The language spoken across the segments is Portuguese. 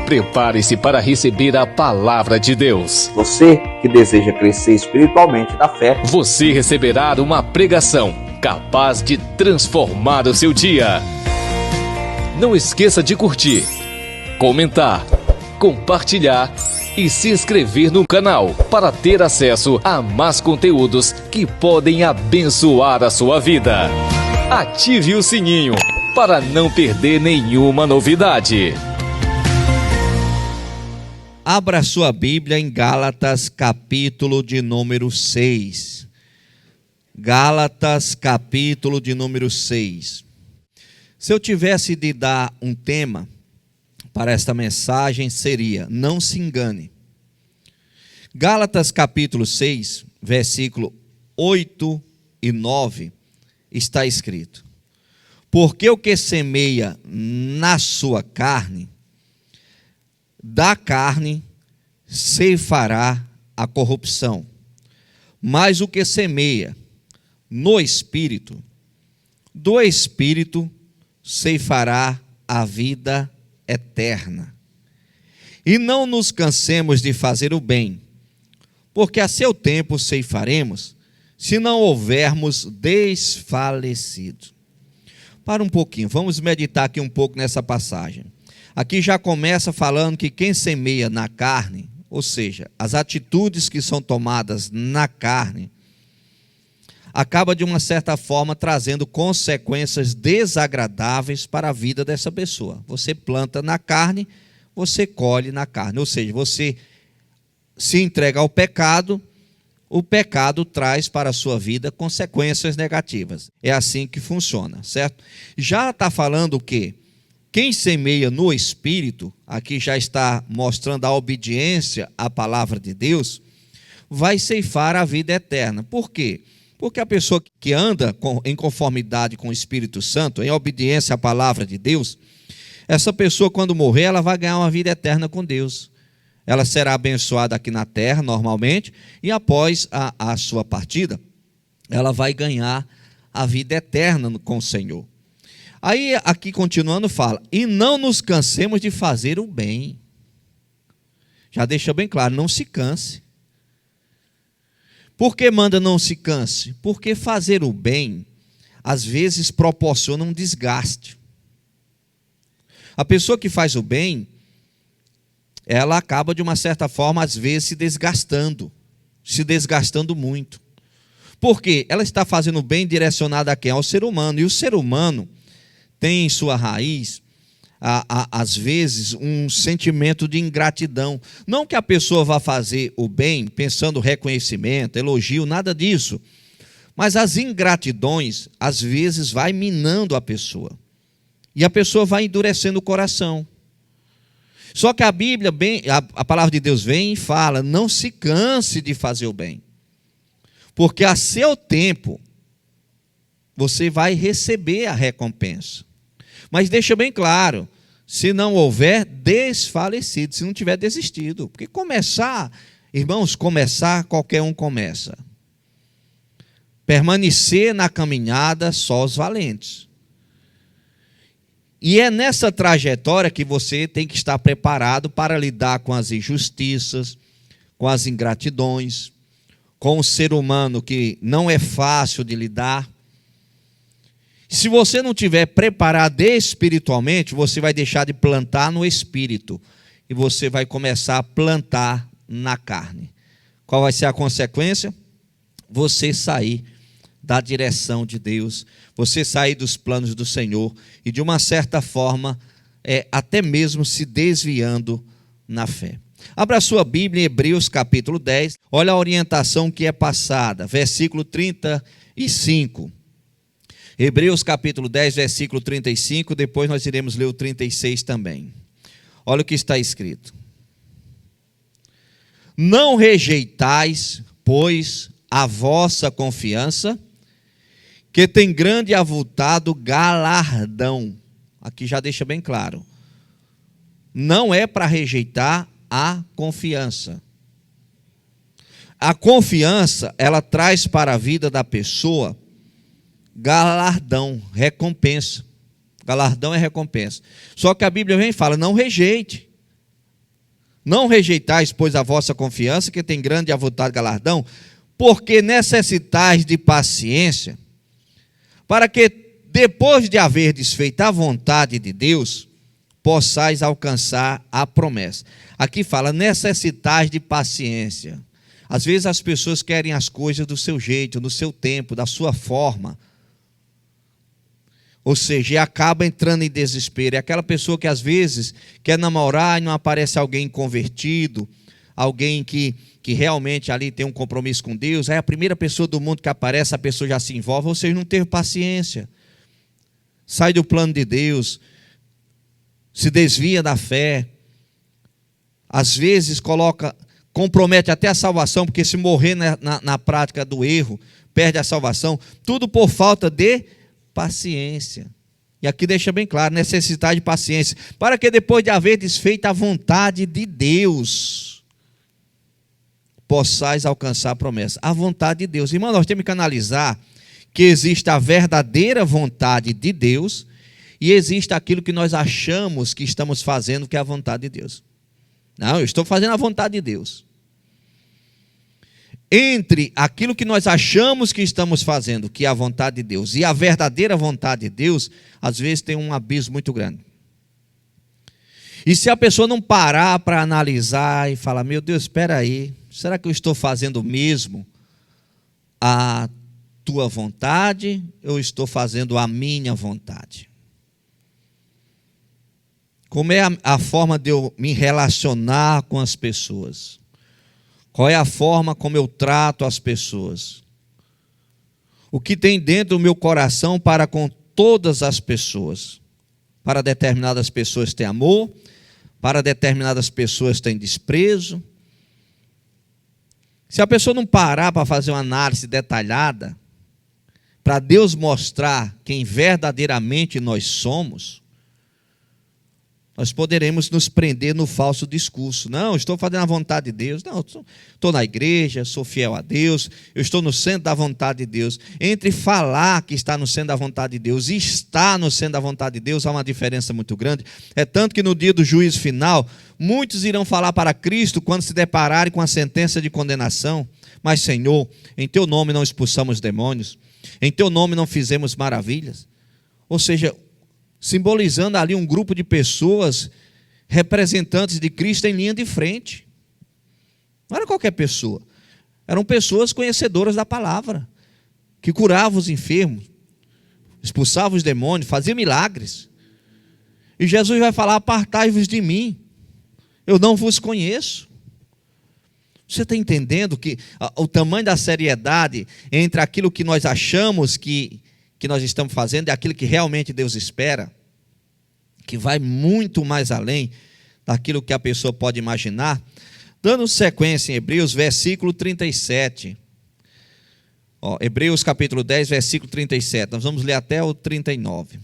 Prepare-se para receber a palavra de Deus. Você que deseja crescer espiritualmente na fé, Você receberá uma pregação capaz de transformar o seu dia. Não esqueça de curtir, comentar, compartilhar e se inscrever no canal para ter acesso a mais conteúdos que podem abençoar a sua vida. Ative o sininho para não perder nenhuma novidade. Abra sua Bíblia em Gálatas, capítulo de número 6. Gálatas, capítulo de número 6. Se eu tivesse de dar um tema para esta mensagem, seria: não se engane. Gálatas, capítulo 6, versículo 8 e 9, está escrito: porque o que semeia na sua carne, da carne ceifará a corrupção, mas o que semeia no Espírito, do Espírito ceifará a vida eterna. E não nos cansemos de fazer o bem, porque a seu tempo ceifaremos, se não houvermos desfalecido. Para um pouquinho, vamos meditar aqui um pouco nessa passagem. Aqui já começa falando que quem semeia na carne, ou seja, as atitudes que são tomadas na carne, acaba de uma certa forma trazendo consequências desagradáveis para a vida dessa pessoa. Você planta na carne, você colhe na carne, ou seja, você se entrega ao pecado, o pecado traz para a sua vida consequências negativas. É assim que funciona, certo? Já está falando o quê? Quem semeia no Espírito, aqui já está mostrando a obediência à palavra de Deus, vai ceifar a vida eterna. Por quê? Porque a pessoa que anda em conformidade com o Espírito Santo, em obediência à palavra de Deus, essa pessoa, quando morrer, ela vai ganhar uma vida eterna com Deus. Ela será abençoada aqui na terra, normalmente, e após a sua partida, ela vai ganhar a vida eterna com o Senhor. Aí, aqui continuando, fala: e não nos cansemos de fazer o bem. Já deixa bem claro, não se canse. Por que manda não se canse? Porque fazer o bem, às vezes, proporciona um desgaste. A pessoa que faz o bem, ela acaba, de uma certa forma, às vezes, se desgastando muito. Por quê? Ela está fazendo o bem direcionado a quem? Ao ser humano. E o ser humano tem em sua raiz, às vezes, um sentimento de ingratidão. Não que a pessoa vá fazer o bem pensando reconhecimento, elogio, nada disso. Mas as ingratidões, às vezes, vai minando a pessoa. E a pessoa vai endurecendo o coração. Só que a Bíblia, a palavra de Deus vem e fala: não se canse de fazer o bem. Porque a seu tempo, você vai receber a recompensa. Mas deixa bem claro, se não houver desfalecido, se não tiver desistido. Porque começar, irmãos, qualquer um começa. Permanecer na caminhada, só os valentes. E é nessa trajetória que você tem que estar preparado para lidar com as injustiças, com as ingratidões, com o ser humano que não é fácil de lidar. Se você não estiver preparado espiritualmente, você vai deixar de plantar no espírito e você vai começar a plantar na carne. Qual vai ser a consequência? Você sair da direção de Deus, você sair dos planos do Senhor e, de uma certa forma, até mesmo se desviando na fé. Abra sua Bíblia em Hebreus capítulo 10, olha a orientação que é passada, versículo 35. Hebreus capítulo 10, versículo 35, depois nós iremos ler o 36 também. Olha o que está escrito: não rejeitais, pois, a vossa confiança, que tem grande e avultado galardão. Aqui já deixa bem claro. Não é para rejeitar a confiança. A confiança, ela traz para a vida da pessoa galardão, recompensa. Galardão é recompensa. Só que a Bíblia vem e fala: não rejeite. Não rejeitais, pois, a vossa confiança, que tem grande e avultado galardão, porque necessitais de paciência, para que, depois de haver desfeito a vontade de Deus, possais alcançar a promessa. Aqui fala, necessitais de paciência. Às vezes as pessoas querem as coisas do seu jeito, no seu tempo, da sua forma. Ou seja, acaba entrando em desespero. É aquela pessoa que às vezes quer namorar e não aparece alguém convertido, alguém que realmente ali tem um compromisso com Deus. Aí a primeira pessoa do mundo que aparece, a pessoa já se envolve, ou seja, não teve paciência. Sai do plano de Deus, se desvia da fé. Às vezes compromete até a salvação, porque se morrer na prática do erro, perde a salvação. Tudo por falta de paciência. E aqui deixa bem claro, necessidade de paciência, para que depois de haver desfeito a vontade de Deus, possais alcançar a promessa. A vontade de Deus. Irmão, nós temos que analisar que existe a verdadeira vontade de Deus e existe aquilo que nós achamos que estamos fazendo, que é a vontade de Deus. Não, eu estou fazendo a vontade de Deus. Entre aquilo que nós achamos que estamos fazendo, que é a vontade de Deus, e a verdadeira vontade de Deus, às vezes tem um abismo muito grande. E se a pessoa não parar para analisar e falar, meu Deus, espera aí, será que eu estou fazendo mesmo a tua vontade, ou estou fazendo a minha vontade? Como é a forma de eu me relacionar com as pessoas? Qual é a forma como eu trato as pessoas? O que tem dentro do meu coração para com todas as pessoas? Para determinadas pessoas tem amor, para determinadas pessoas tem desprezo. Se a pessoa não parar para fazer uma análise detalhada, para Deus mostrar quem verdadeiramente nós somos, nós poderemos nos prender no falso discurso. Não, estou fazendo a vontade de Deus. Não, estou na igreja, sou fiel a Deus, eu estou no centro da vontade de Deus. Entre falar que está no centro da vontade de Deus e estar no centro da vontade de Deus, há uma diferença muito grande. É tanto que no dia do juízo final, muitos irão falar para Cristo quando se depararem com a sentença de condenação. Mas, Senhor, em teu nome não expulsamos demônios, em teu nome não fizemos maravilhas. Ou seja, simbolizando ali um grupo de pessoas, representantes de Cristo em linha de frente. Não era qualquer pessoa. Eram pessoas conhecedoras da palavra, que curavam os enfermos, expulsavam os demônios, faziam milagres. E Jesus vai falar, apartai-vos de mim, eu não vos conheço. Você está entendendo que o tamanho da seriedade entre aquilo que nós achamos que nós estamos fazendo e aquilo que realmente Deus espera, que vai muito mais além daquilo que a pessoa pode imaginar? Dando sequência em Hebreus, versículo 37. Hebreus capítulo 10, versículo 37. Nós vamos ler até o 39.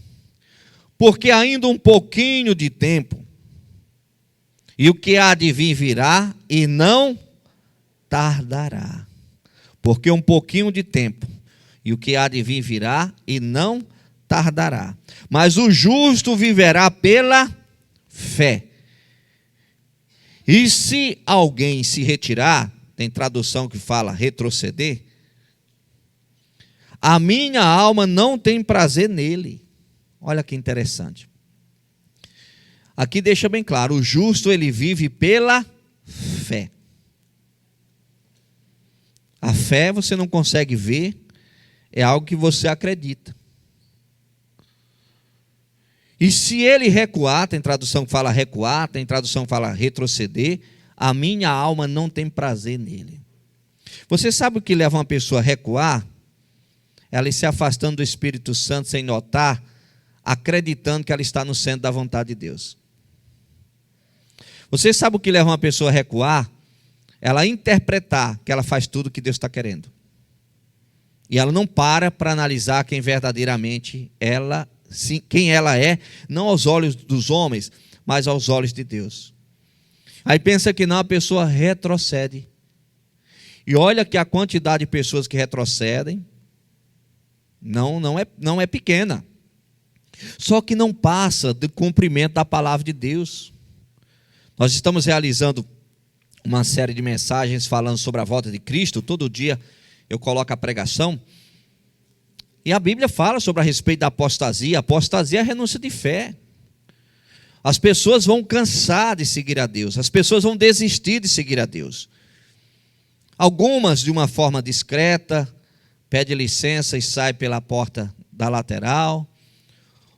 Porque ainda um pouquinho de tempo, e o que há de vir virá, e não tardará. Porque um pouquinho de tempo, e o que há de vir virá, e não tardará. Mas o justo viverá pela fé. E se alguém se retirar, tem tradução que fala retroceder, a minha alma não tem prazer nele. Olha que interessante. Aqui deixa bem claro, o justo ele vive pela fé. A fé você não consegue ver, é algo que você acredita. E se ele recuar, tem tradução que fala recuar, tem tradução que fala retroceder, a minha alma não tem prazer nele. Você sabe o que leva uma pessoa a recuar? Ela se afastando do Espírito Santo sem notar, acreditando que ela está no centro da vontade de Deus. Você sabe o que leva uma pessoa a recuar? Ela interpretar que ela faz tudo o que Deus está querendo. E ela não para analisar quem verdadeiramente quem ela é, não aos olhos dos homens, mas aos olhos de Deus. Aí pensa que não, a pessoa retrocede. E olha que a quantidade de pessoas que retrocedem não é pequena. Só que não passa do cumprimento da palavra de Deus. Nós estamos realizando uma série de mensagens falando sobre a volta de Cristo. Todo dia eu coloco a pregação. E a Bíblia fala sobre a respeito da apostasia. A apostasia é a renúncia de fé. As pessoas vão cansar de seguir a Deus. As pessoas vão desistir de seguir a Deus. Algumas, de uma forma discreta, pede licença e sai pela porta da lateral.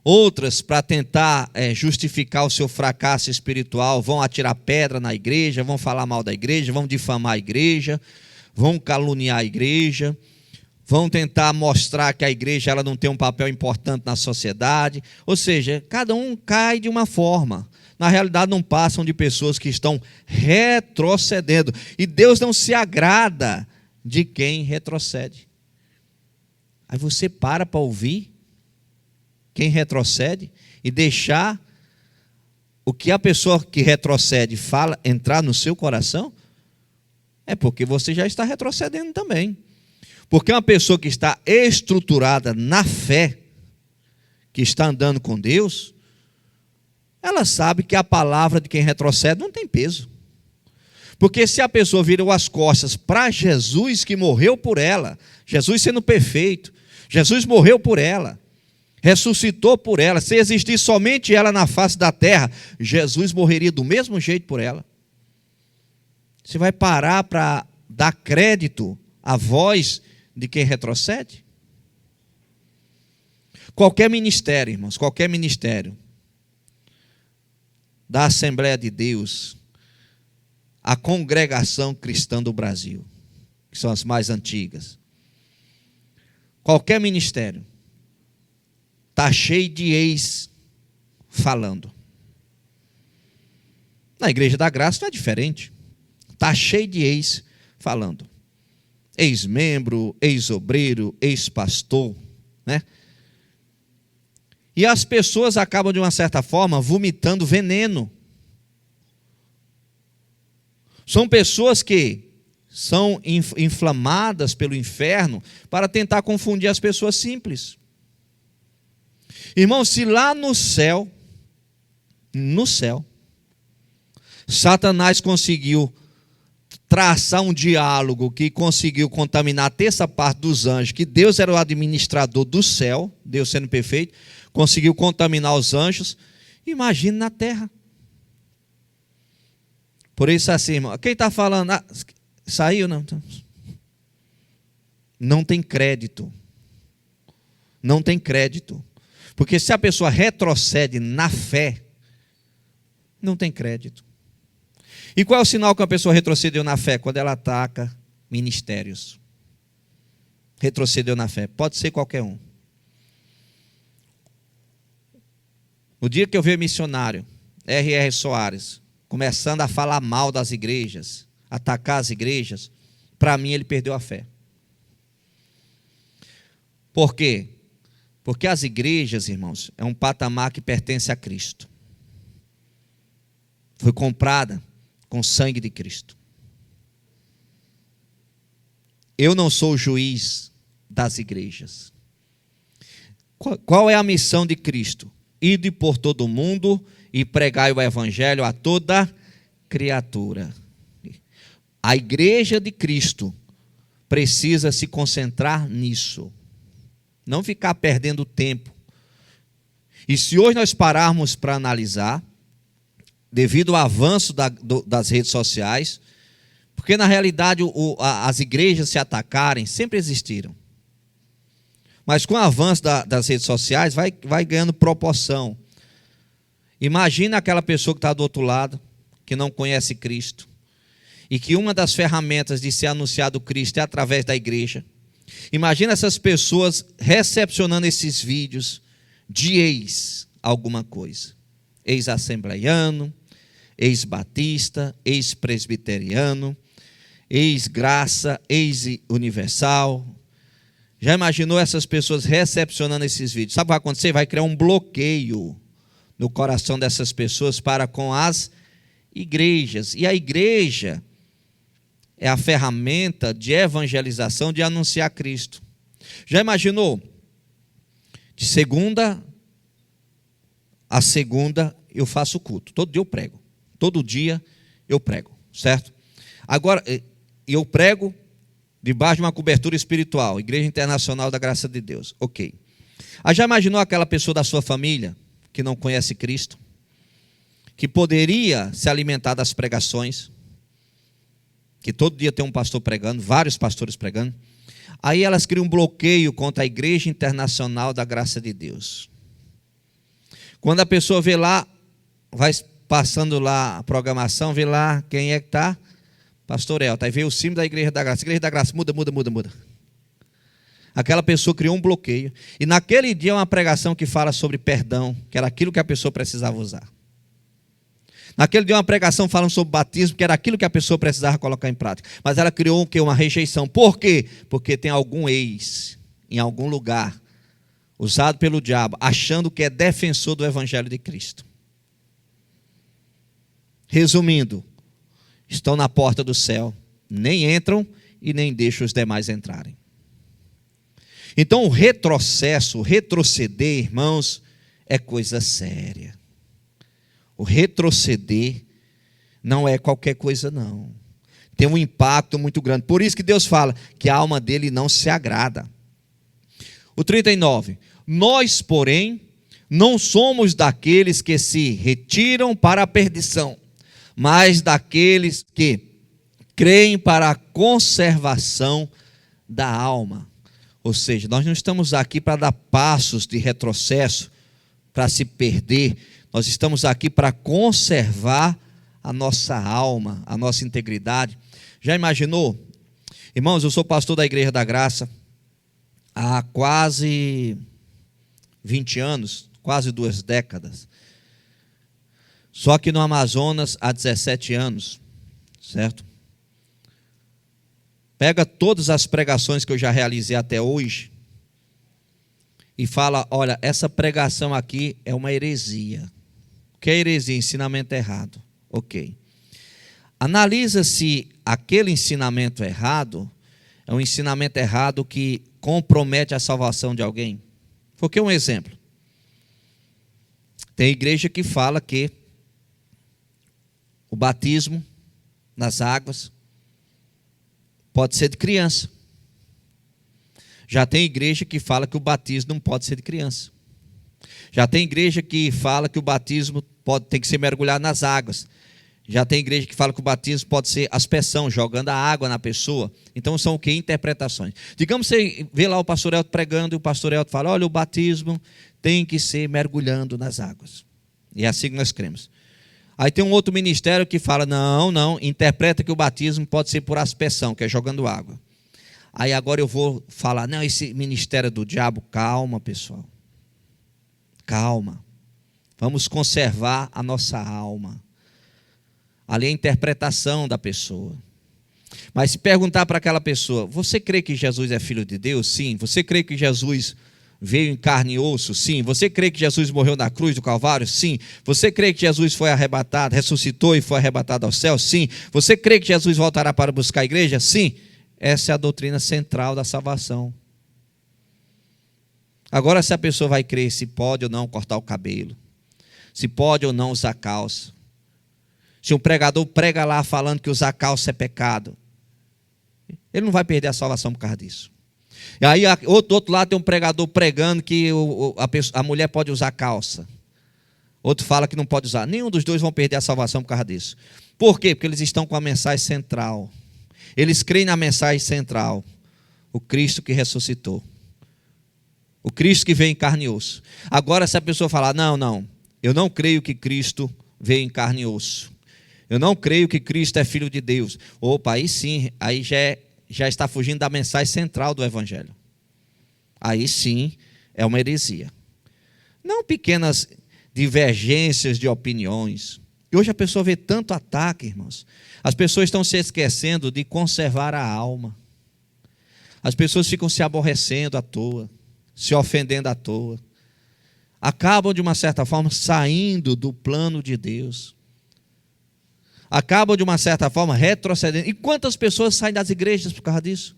Outras, para tentar justificar o seu fracasso espiritual, vão atirar pedra na igreja, vão falar mal da igreja, vão difamar a igreja, vão caluniar a igreja, vão tentar mostrar que a igreja ela não tem um papel importante na sociedade. Ou seja, cada um cai de uma forma. Na realidade, não passam de pessoas que estão retrocedendo. E Deus não se agrada de quem retrocede. Aí você para ouvir quem retrocede e deixar o que a pessoa que retrocede fala entrar no seu coração, é porque você já está retrocedendo também. Porque uma pessoa que está estruturada na fé, que está andando com Deus, ela sabe que a palavra de quem retrocede não tem peso. Porque se a pessoa virou as costas para Jesus que morreu por ela, Jesus sendo perfeito, Jesus morreu por ela, ressuscitou por ela, se existir somente ela na face da terra, Jesus morreria do mesmo jeito por ela. Você vai parar para dar crédito à voz de quem retrocede? Qualquer ministério, irmãos, qualquer ministério da Assembleia de Deus, a Congregação Cristã do Brasil, que são as mais antigas, qualquer ministério está cheio de ex falando. Na Igreja da Graça não é diferente. Está cheio de ex falando. Ex-membro, ex-obreiro, ex-pastor, né? E as pessoas acabam, de uma certa forma, vomitando veneno. São pessoas que são inflamadas pelo inferno para tentar confundir as pessoas simples. Irmão, se lá no céu, Satanás conseguiu traçar um diálogo que conseguiu contaminar a terça parte dos anjos, que Deus era o administrador do céu, Deus sendo perfeito, conseguiu contaminar os anjos, imagine na terra. Por isso assim, irmão, quem está falando, saiu não? Não tem crédito. Não tem crédito. Porque se a pessoa retrocede na fé, não tem crédito. E qual é o sinal que uma pessoa retrocedeu na fé? Quando ela ataca ministérios. Retrocedeu na fé. Pode ser qualquer um. No dia que eu vi o missionário, R.R. Soares, começando a falar mal das igrejas, atacar as igrejas, para mim ele perdeu a fé. Por quê? Porque as igrejas, irmãos, é um patamar que pertence a Cristo. Foi comprada com sangue de Cristo. Eu não sou o juiz das igrejas. Qual é a missão de Cristo? Ide por todo o mundo e pregai o evangelho a toda criatura. A igreja de Cristo precisa se concentrar nisso. Não ficar perdendo tempo. E se hoje nós pararmos para analisar, devido ao avanço das redes sociais, porque na realidade as igrejas se atacarem sempre existiram. Mas com o avanço das redes sociais vai ganhando proporção. Imagina aquela pessoa que está do outro lado, que não conhece Cristo, e que uma das ferramentas de ser anunciado Cristo é através da igreja. Imagina essas pessoas recepcionando esses vídeos de ex-alguma coisa. Ex-assembleiano, ex-batista, ex-presbiteriano, ex-graça, ex-universal. Já imaginou essas pessoas recepcionando esses vídeos? Sabe o que vai acontecer? Vai criar um bloqueio no coração dessas pessoas para com as igrejas. E a igreja é a ferramenta de evangelização, de anunciar Cristo. Já imaginou? De segunda a segunda eu faço culto. Todo dia eu prego. todo dia eu prego, certo? Agora, eu prego debaixo de uma cobertura espiritual, Igreja Internacional da Graça de Deus, ok. Já imaginou aquela pessoa da sua família que não conhece Cristo, que poderia se alimentar das pregações, que todo dia tem um pastor pregando, vários pastores pregando, aí elas criam um bloqueio contra a Igreja Internacional da Graça de Deus. Quando a pessoa vê lá, vai passando lá a programação, vê lá quem é que está, Pastor Elton, aí vê o símbolo da Igreja da Graça, muda. Aquela pessoa criou um bloqueio, e naquele dia é uma pregação que fala sobre perdão, que era aquilo que a pessoa precisava usar. Naquele dia uma pregação falando sobre batismo, que era aquilo que a pessoa precisava colocar em prática. Mas ela criou o quê? Uma rejeição. Por quê? Porque tem algum ex, em algum lugar, usado pelo diabo, achando que é defensor do Evangelho de Cristo. Resumindo, estão na porta do céu, nem entram e nem deixam os demais entrarem. Então o retrocesso, o retroceder, irmãos, é coisa séria. O retroceder não é qualquer coisa, não. Tem um impacto muito grande. Por isso que Deus fala que a alma dele não se agrada. O 39. Nós, porém, não somos daqueles que se retiram para a perdição, mas daqueles que creem para a conservação da alma. Ou seja, nós não estamos aqui para dar passos de retrocesso, para se perder. Nós estamos aqui para conservar a nossa alma, a nossa integridade. Já imaginou? Irmãos, eu sou pastor da Igreja da Graça há quase 20 anos, quase 2 décadas. Só que no Amazonas há 17 anos, certo? Pega todas as pregações que eu já realizei até hoje e fala, olha, essa pregação aqui é uma heresia. O que é heresia? Ensinamento errado. Ok. Analisa se aquele ensinamento errado é um ensinamento errado que compromete a salvação de alguém. Porque um exemplo. Tem igreja que fala que o batismo nas águas pode ser de criança. Já tem igreja que fala que o batismo não pode ser de criança. Já tem igreja que fala que o batismo tem que ser mergulhado nas águas. Já tem igreja que fala que o batismo pode ser aspersão, jogando a água na pessoa. Então são o que? Interpretações. Digamos que você vê lá o pastor Elton pregando e o pastor Elton fala, olha, o batismo tem que ser mergulhando nas águas. E é assim que nós cremos. Aí tem um outro ministério que fala, não, interpreta que o batismo pode ser por aspersão, que é jogando água. Aí agora eu vou falar, não, esse ministério é do diabo. Calma, pessoal. Calma. Vamos conservar a nossa alma. Ali é a interpretação da pessoa. Mas se perguntar para aquela pessoa, você crê que Jesus é filho de Deus? Sim. Você crê que Jesus veio em carne e osso? Sim. Você crê que Jesus morreu na cruz do Calvário? Sim. Você crê que Jesus foi arrebatado, ressuscitou e foi arrebatado ao céu? Sim. Você crê que Jesus voltará para buscar a igreja? Sim. Essa é a doutrina central da salvação. Agora, se a pessoa vai crer se pode ou não cortar o cabelo, se pode ou não usar calça, se um pregador prega lá falando que usar calça é pecado, ele não vai perder a salvação por causa disso. E aí, do outro lado, tem um pregador pregando que a mulher pode usar calça. Outro fala que não pode usar. Nenhum dos dois vão perder a salvação por causa disso. Por quê? Porque eles estão com a mensagem central. Eles creem na mensagem central. O Cristo que ressuscitou. O Cristo que veio em carne e osso. Agora, se a pessoa falar, não, eu não creio que Cristo veio em carne e osso. Eu não creio que Cristo é filho de Deus. Opa, aí sim, aí já está fugindo da mensagem central do Evangelho. Aí sim, é uma heresia. Não pequenas divergências de opiniões. E hoje a pessoa vê tanto ataque, irmãos. As pessoas estão se esquecendo de conservar a alma. As pessoas ficam se aborrecendo à toa, se ofendendo à toa. Acabam, de uma certa forma, saindo do plano de Deus. Acabam, de uma certa forma, retrocedendo. E quantas pessoas saem das igrejas por causa disso?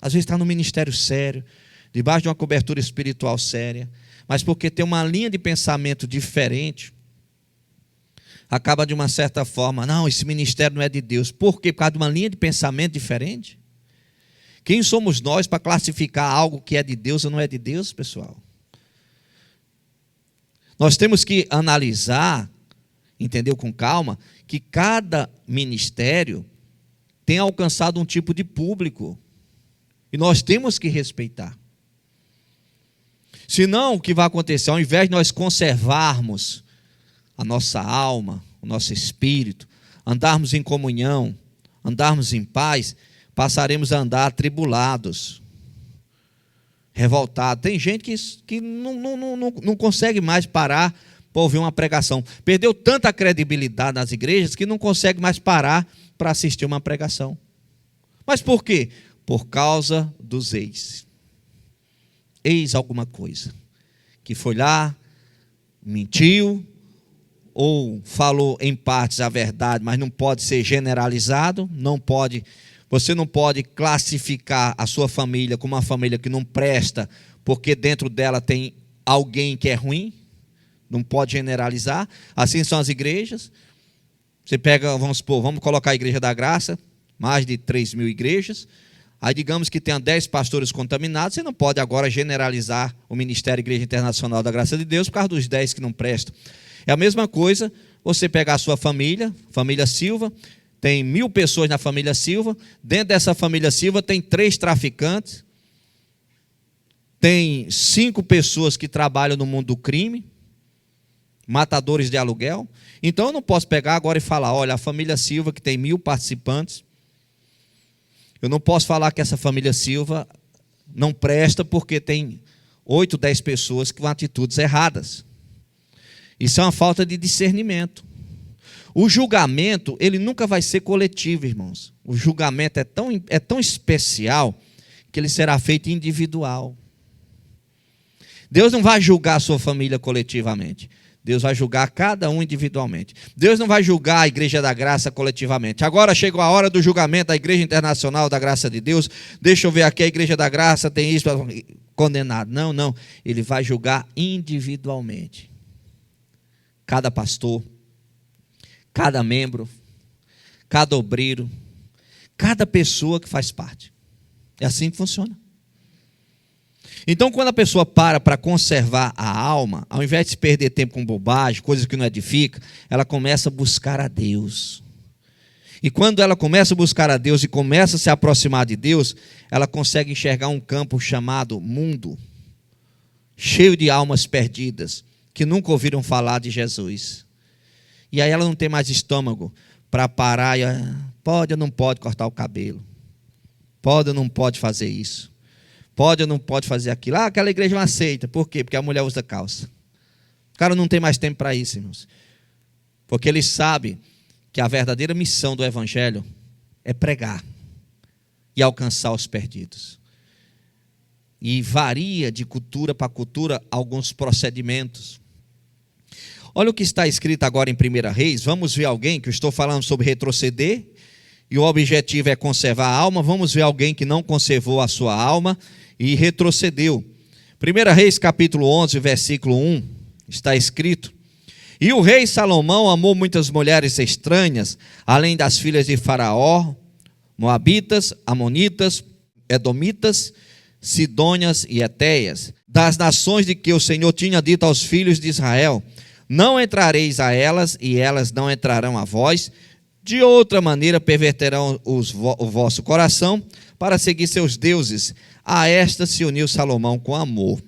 Às vezes está no ministério sério, debaixo de uma cobertura espiritual séria, mas porque tem uma linha de pensamento diferente, acaba de uma certa forma, não, esse ministério não é de Deus. Por quê? Por causa de uma linha de pensamento diferente? Quem somos nós para classificar algo que é de Deus ou não é de Deus, pessoal? Nós temos que analisar, entendeu, com calma, que cada ministério tem alcançado um tipo de público. E nós temos que respeitar. Senão, o que vai acontecer? Ao invés de nós conservarmos a nossa alma, o nosso espírito, andarmos em comunhão, andarmos em paz, passaremos a andar atribulados, revoltados. Tem gente que não consegue mais parar para ouvir uma pregação. Perdeu tanta credibilidade nas igrejas que não consegue mais parar para assistir uma pregação. Mas por quê? Por causa dos ex. Eis alguma coisa. Que foi lá, mentiu, ou falou em partes a verdade, mas não pode ser generalizado, você não pode classificar a sua família como uma família que não presta, porque dentro dela tem alguém que é ruim, não pode generalizar. Assim são as igrejas. Você pega, vamos colocar a Igreja da Graça, mais de 3.000 igrejas, aí digamos que tenha 10 pastores contaminados, você não pode agora generalizar o Ministério Igreja Internacional da Graça de Deus por causa dos 10 que não prestam. É a mesma coisa você pegar a sua família Silva, tem 1.000 pessoas na família Silva, dentro dessa família Silva tem 3 traficantes, tem 5 pessoas que trabalham no mundo do crime, matadores de aluguel. Então eu não posso pegar agora e falar, olha, a família Silva que tem 1.000 participantes, eu não posso falar que essa família Silva não presta porque tem 8, 10 pessoas que com atitudes erradas. Isso é uma falta de discernimento. O julgamento, ele nunca vai ser coletivo, irmãos. O julgamento é tão especial que ele será feito individual. Deus não vai julgar a sua família coletivamente. Deus vai julgar cada um individualmente. Deus não vai julgar a Igreja da Graça coletivamente. Agora chegou a hora do julgamento da Igreja Internacional da Graça de Deus. Deixa eu ver aqui, a Igreja da Graça tem isso, condenado. Não. Ele vai julgar individualmente. Cada pastor, cada membro, cada obreiro, cada pessoa que faz parte. É assim que funciona. Então, quando a pessoa para conservar a alma, ao invés de se perder tempo com bobagem, coisas que não edificam, ela começa a buscar a Deus. E quando ela começa a buscar a Deus e começa a se aproximar de Deus, ela consegue enxergar um campo chamado mundo, cheio de almas perdidas, que nunca ouviram falar de Jesus. E aí ela não tem mais estômago para parar e pode ou não pode cortar o cabelo, pode ou não pode fazer isso, pode ou não pode fazer aquilo. Aquela igreja não aceita. Por quê? Porque a mulher usa calça. O cara não tem mais tempo para isso, irmãos. Porque ele sabe que a verdadeira missão do evangelho é pregar e alcançar os perdidos. E varia de cultura para cultura alguns procedimentos. Olha o que está escrito agora em 1 Reis. Vamos ver alguém que eu estou falando sobre retroceder, e o objetivo é conservar a alma. Vamos ver alguém que não conservou a sua alma e retrocedeu. 1 Reis capítulo 11, versículo 1, está escrito: e o rei Salomão amou muitas mulheres estranhas, além das filhas de Faraó, moabitas, amonitas, edomitas, sidônias e etéias, das nações de que o Senhor tinha dito aos filhos de Israel: não entrareis a elas, e elas não entrarão a vós. De outra maneira perverterão o vosso coração para seguir seus deuses. A esta se uniu Salomão com amor.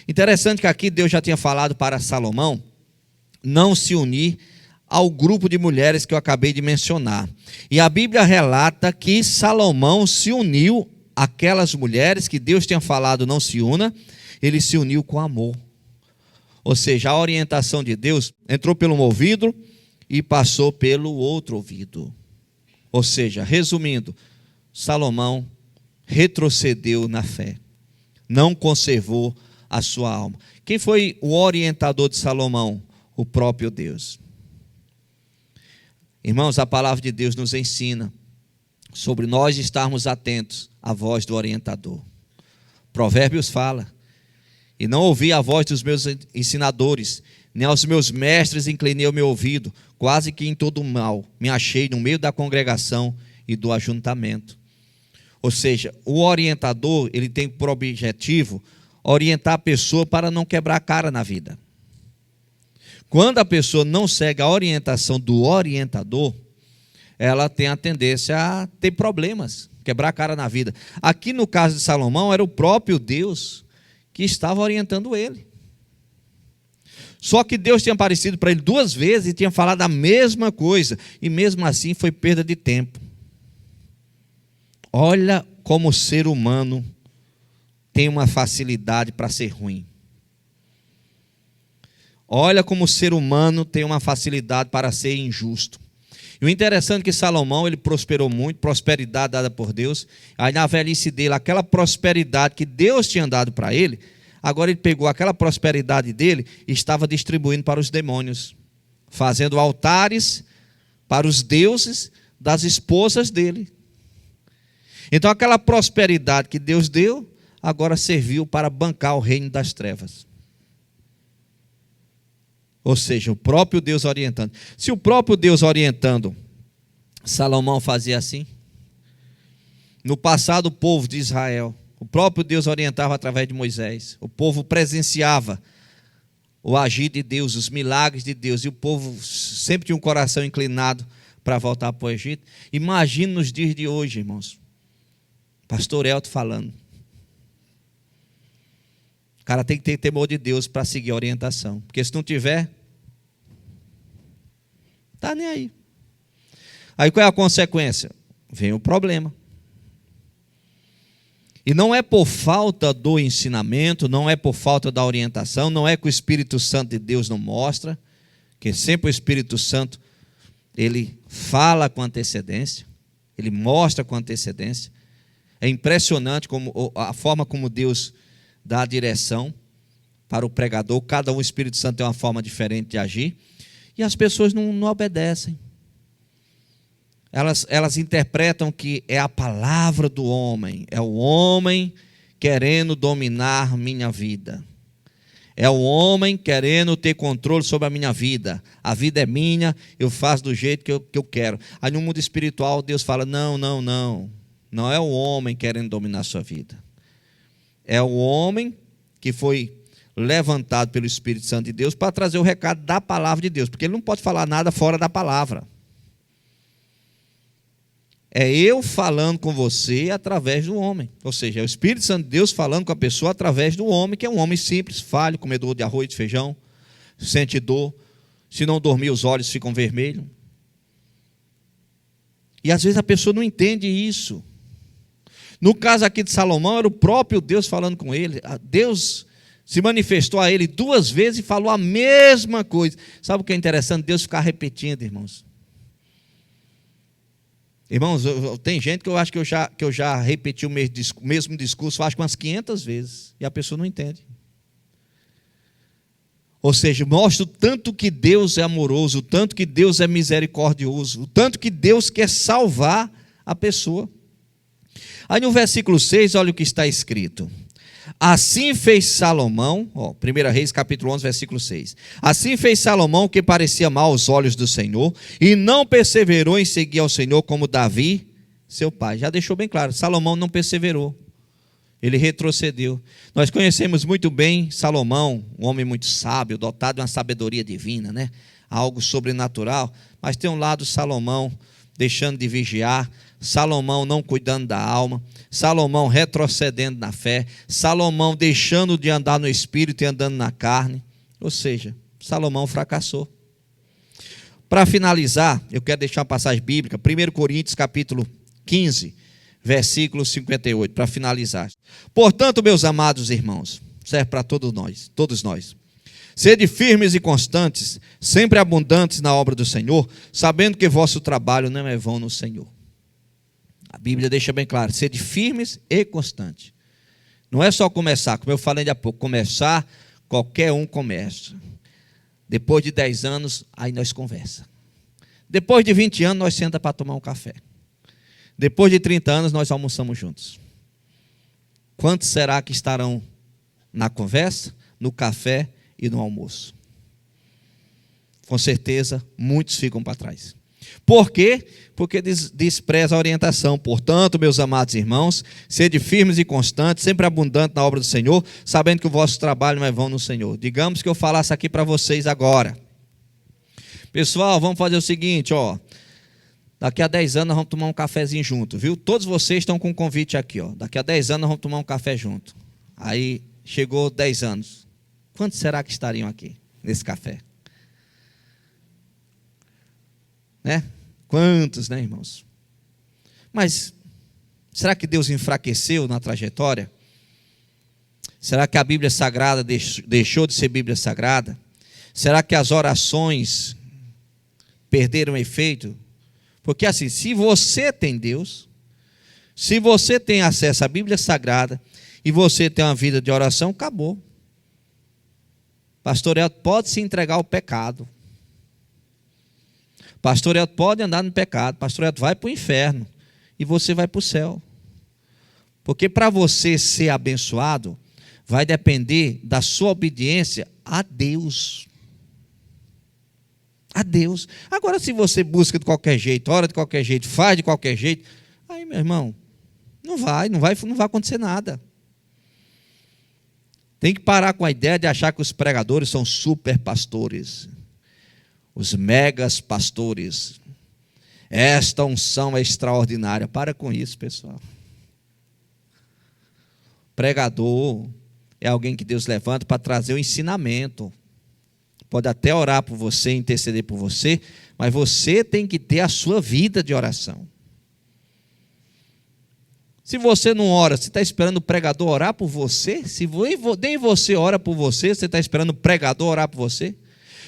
Interessante que aqui Deus já tinha falado para Salomão não se unir ao grupo de mulheres que eu acabei de mencionar. E a Bíblia relata que Salomão se uniu àquelas mulheres que Deus tinha falado não se una, ele se uniu com amor. Ou seja, a orientação de Deus entrou pelo um ouvido e passou pelo outro ouvido. Ou seja, resumindo, Salomão retrocedeu na fé, não conservou a sua alma. Quem foi o orientador de Salomão? O próprio Deus. Irmãos, a palavra de Deus nos ensina sobre nós estarmos atentos à voz do orientador. Provérbios fala: e não ouvi a voz dos meus ensinadores, nem aos meus mestres inclinei o meu ouvido, quase que em todo o mal me achei no meio da congregação e do ajuntamento. Ou seja, o orientador, ele tem por objetivo orientar a pessoa para não quebrar a cara na vida. Quando a pessoa não segue a orientação do orientador, ela tem a tendência a ter problemas, quebrar a cara na vida. Aqui no caso de Salomão, era o próprio Deus que estava orientando ele. Só que Deus tinha aparecido para ele 2 vezes e tinha falado a mesma coisa, e mesmo assim foi perda de tempo. Olha como o ser humano tem uma facilidade para ser ruim. Olha como o ser humano tem uma facilidade para ser injusto. E o interessante é que Salomão, ele prosperou muito, prosperidade dada por Deus. Aí na velhice dele, aquela prosperidade que Deus tinha dado para ele, agora ele pegou aquela prosperidade dele e estava distribuindo para os demônios, fazendo altares para os deuses das esposas dele. Então aquela prosperidade que Deus deu, agora serviu para bancar o reino das trevas. Ou seja, o próprio Deus orientando. Se o próprio Deus orientando, Salomão fazia assim. No passado, o povo de Israel, o próprio Deus orientava através de Moisés. O povo presenciava o agir de Deus, os milagres de Deus. E o povo sempre tinha um coração inclinado para voltar para o Egito. Imagine nos dias de hoje, irmãos. Pastor Elton falando. O cara tem que ter temor de Deus para seguir a orientação. Porque se não tiver, está nem aí. Aí qual é a consequência? Vem o problema. E não é por falta do ensinamento, não é por falta da orientação, não é que o Espírito Santo de Deus não mostra, que sempre o Espírito Santo, ele fala com antecedência, ele mostra com antecedência. É impressionante como, a forma como Deus dá a direção para o pregador. Cada um, o Espírito Santo tem uma forma diferente de agir. E as pessoas não obedecem. Elas interpretam que é a palavra do homem. É o homem querendo dominar minha vida. É o homem querendo ter controle sobre a minha vida. A vida é minha, eu faço do jeito que eu quero. Aí no mundo espiritual Deus fala, não. Não é o homem querendo dominar a sua vida. É o homem que foi levantado pelo Espírito Santo de Deus para trazer o recado da palavra de Deus, porque ele não pode falar nada fora da palavra. É eu falando com você através do homem, ou seja, é o Espírito Santo de Deus falando com a pessoa através do homem, que é um homem simples, falho, comedor de arroz e feijão, sente dor, se não dormir os olhos ficam vermelhos. E às vezes a pessoa não entende isso. No caso aqui de Salomão, era o próprio Deus falando com ele. Deus se manifestou a ele 2 vezes e falou a mesma coisa. Sabe o que é interessante? Deus ficar repetindo, irmãos. Irmãos, tem gente que eu acho que eu já repeti o mesmo discurso, acho que umas 500 vezes, e a pessoa não entende. Ou seja, mostra o tanto que Deus é amoroso, o tanto que Deus é misericordioso, o tanto que Deus quer salvar a pessoa. Aí no versículo 6, olha o que está escrito. Assim fez Salomão, 1 Reis capítulo 11, versículo 6. Assim fez Salomão o que parecia mal aos olhos do Senhor, e não perseverou em seguir ao Senhor como Davi, seu pai. Já deixou bem claro, Salomão não perseverou, ele retrocedeu. Nós conhecemos muito bem Salomão, um homem muito sábio, dotado de uma sabedoria divina, né? Algo sobrenatural, mas tem um lado Salomão deixando de vigiar, Salomão não cuidando da alma, Salomão retrocedendo na fé, Salomão deixando de andar no espírito e andando na carne. Ou seja, Salomão fracassou. Para finalizar, eu quero deixar uma passagem bíblica, 1 Coríntios capítulo 15, versículo 58, para finalizar. Portanto, meus amados irmãos, serve para todos nós. Sede firmes e constantes, sempre abundantes na obra do Senhor, sabendo que vosso trabalho não é vão no Senhor. A Bíblia deixa bem claro, sede firmes e constantes. Não é só começar, como eu falei há pouco, começar, qualquer um começa. Depois de 10 anos, aí nós conversa. Depois de 20 anos, nós senta para tomar um café. Depois de 30 anos, nós almoçamos juntos. Quantos será que estarão na conversa, no café e no almoço? com certeza muitos ficam para trás. Por quê? Porque despreza a orientação. Portanto, meus amados irmãos, sede firmes e constantes, sempre abundantes na obra do Senhor, sabendo que o vosso trabalho não é vão no Senhor. Digamos que eu falasse aqui para vocês agora. Pessoal, vamos fazer o seguinte, ó. Daqui a 10 anos nós vamos tomar um cafezinho junto, viu? Todos vocês estão com um convite aqui, ó. Daqui a 10 anos nós vamos tomar um café junto. Aí chegou 10 anos. Quantos será que estariam aqui nesse café? Né? Quantos, né, irmãos? Mas será que Deus enfraqueceu na trajetória? Será que a Bíblia Sagrada deixou de ser Bíblia Sagrada? Será que as orações perderam efeito? Porque assim, se você tem Deus, se você tem acesso à Bíblia Sagrada e você tem uma vida de oração, acabou. Pastor Elton pode se entregar ao pecado. Pastor Elton pode andar no pecado. Pastor Elton vai para o inferno e você vai para o céu. Porque para você ser abençoado, vai depender da sua obediência a Deus. A Deus. Agora, se você busca de qualquer jeito, ora de qualquer jeito, faz de qualquer jeito, aí, meu irmão, não vai acontecer nada. Tem que parar com a ideia de achar que os pregadores são super pastores, os megas pastores. Esta unção é extraordinária. Para com isso, pessoal. Pregador é alguém que Deus levanta para trazer o ensinamento. Pode até orar por você, interceder por você, mas você tem que ter a sua vida de oração. Se você não ora, você está esperando o pregador orar por você? Se nem você ora por você, você está esperando o pregador orar por você?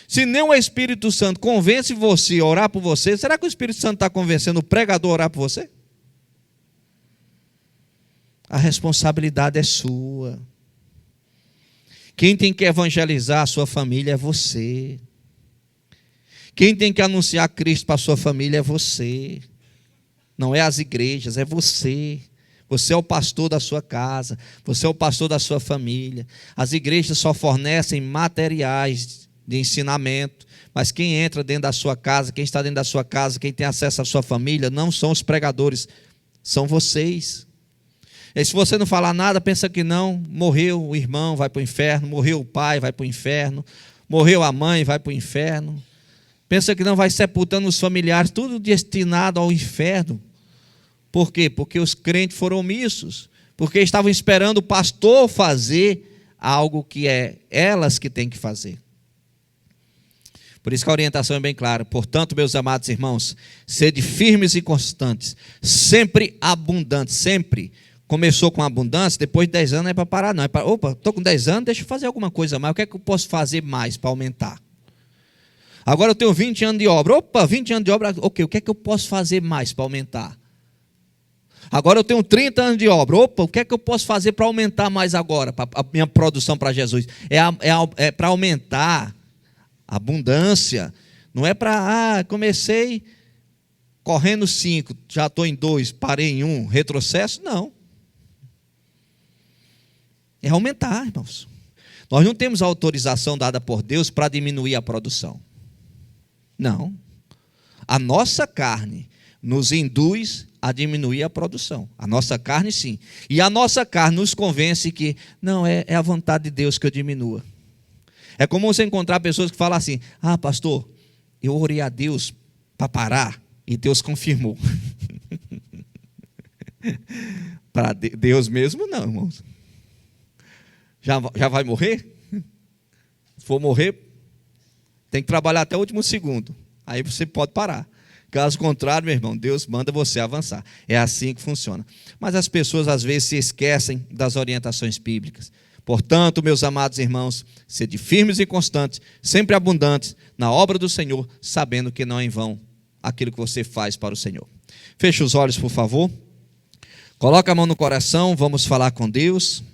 Se nem o Espírito Santo convence você a orar por você, será que o Espírito Santo está convencendo o pregador a orar por você? A responsabilidade é sua. Quem tem que evangelizar a sua família é você. Quem tem que anunciar Cristo para a sua família é você. Não é as igrejas, é você. Você é o pastor da sua casa. Você é o pastor da sua família. As igrejas só fornecem materiais de ensinamento. Mas quem entra dentro da sua casa, quem está dentro da sua casa, quem tem acesso à sua família, não são os pregadores, são vocês. E se você não falar nada, pensa que não, morreu o irmão, vai para o inferno, morreu o pai, vai para o inferno, morreu a mãe, vai para o inferno. Pensa que não, vai sepultando os familiares, tudo destinado ao inferno. Por quê? Porque os crentes foram omissos, porque estavam esperando o pastor fazer algo que é elas que têm que fazer. Por isso que a orientação é bem clara. Portanto, meus amados irmãos, sede firmes e constantes, sempre abundantes, sempre. Começou com abundância, depois de 10 anos não é para parar não. É para, opa, estou com 10 anos, deixa eu fazer alguma coisa mais. O que é que eu posso fazer mais para aumentar? Agora eu tenho 20 anos de obra. Opa, 20 anos de obra, ok, o que é que eu posso fazer mais para aumentar? Agora eu tenho 30 anos de obra. Opa, o que é que eu posso fazer para aumentar mais agora? Para a minha produção para Jesus. É para aumentar a abundância. Não é para, comecei correndo 5, já estou em 2, parei em 1, retrocesso. Não. É aumentar, irmãos. Nós não temos autorização dada por Deus para diminuir a produção. Não. A nossa carne nos induz a diminuir a produção. A nossa carne, sim. E a nossa carne nos convence que, não, é a vontade de Deus que eu diminua. É comum você encontrar pessoas que falam assim, pastor, eu orei a Deus para parar e Deus confirmou. Para Deus mesmo, não, irmãos. Já vai morrer? Se for morrer, tem que trabalhar até o último segundo. Aí você pode parar. Caso contrário, meu irmão, Deus manda você avançar. É assim que funciona. Mas as pessoas às vezes se esquecem das orientações bíblicas. Portanto, meus amados irmãos, sede firmes e constantes, sempre abundantes na obra do Senhor, sabendo que não é em vão aquilo que você faz para o Senhor. Feche os olhos, por favor. Coloca a mão no coração, vamos falar com Deus.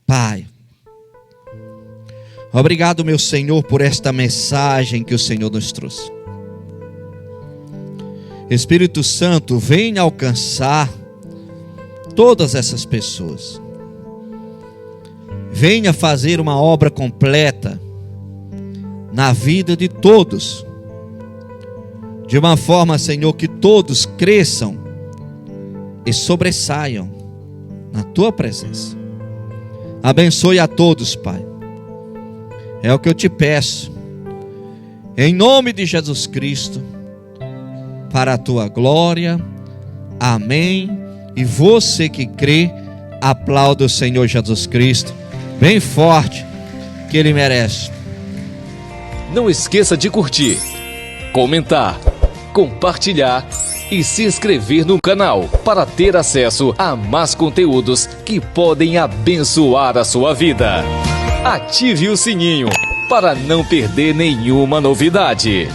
Pai, obrigado, meu Senhor, por esta mensagem que o Senhor nos trouxe. Espírito Santo, venha alcançar todas essas pessoas. Venha fazer uma obra completa na vida de todos, de uma forma, Senhor, que todos cresçam e sobressaiam na tua presença. Abençoe a todos, Pai. É o que eu te peço, em nome de Jesus Cristo, para a tua glória. Amém. E você que crê, aplauda o Senhor Jesus Cristo bem forte, que Ele merece. Não esqueça de curtir, comentar, compartilhar e se inscrever no canal para ter acesso a mais conteúdos que podem abençoar a sua vida. Ative o sininho para não perder nenhuma novidade.